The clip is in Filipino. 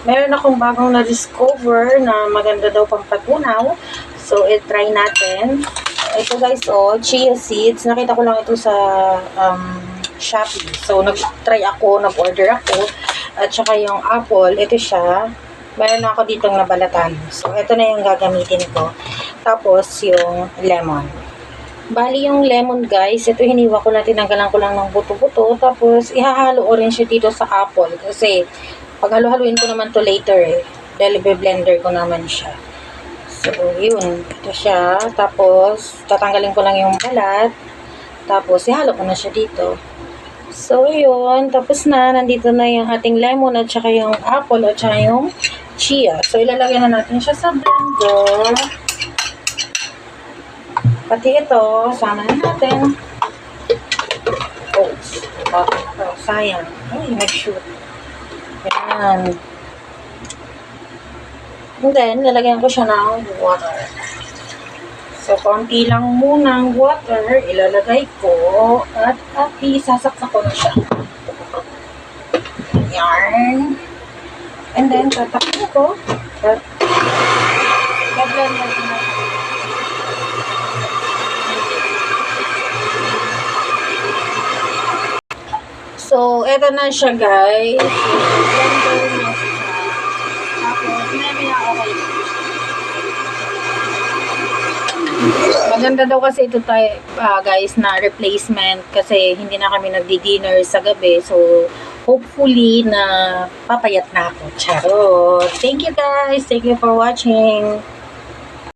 Meron akong bagong na-discover na maganda daw pang patunaw. So, i-try natin. Ito guys, chia seeds. Nakita ko lang ito sa Shopee. So, nag-try ako, nag-order ako. At saka yung apple, ito siya. Meron na ako ditong nabalatan. So, ito na yung gagamitin ko. Tapos, yung lemon. Bali yung lemon guys, ito hiniwa ko na, tinanggalan ko lang ng buto-buto. Tapos, ihahalo ko rin siya dito sa apple. Kasi, paghalo-haluin ko naman to later dahil blender ko naman siya. So, yun. Ito siya. Tapos, tatanggalin ko lang yung balat. Tapos, ihalo ko na siya dito. So, yun. Tapos na. Nandito na yung ating lemon at saka yung apple at saka yung chia. So, ilalagay na natin siya sa blender. Pati ito, sama na natin. Oops. Sayang. Ay, nag-shoot. Yan. And then, lalagyan ko siya ng water. So, konti lang muna ng water, ilalagay ko, at isasaksak ko na siya. Yan. And then, tatakpan ko. At, blend na natin. So, eto na siya guys. Blender na siya. Tapos, mamaya okay. Maganda daw kasi ito tayo, guys, na replacement kasi hindi na kami nagdi-dinner sa gabi. So, hopefully na papayat na ako. Charot! Thank you guys! Thank you for watching!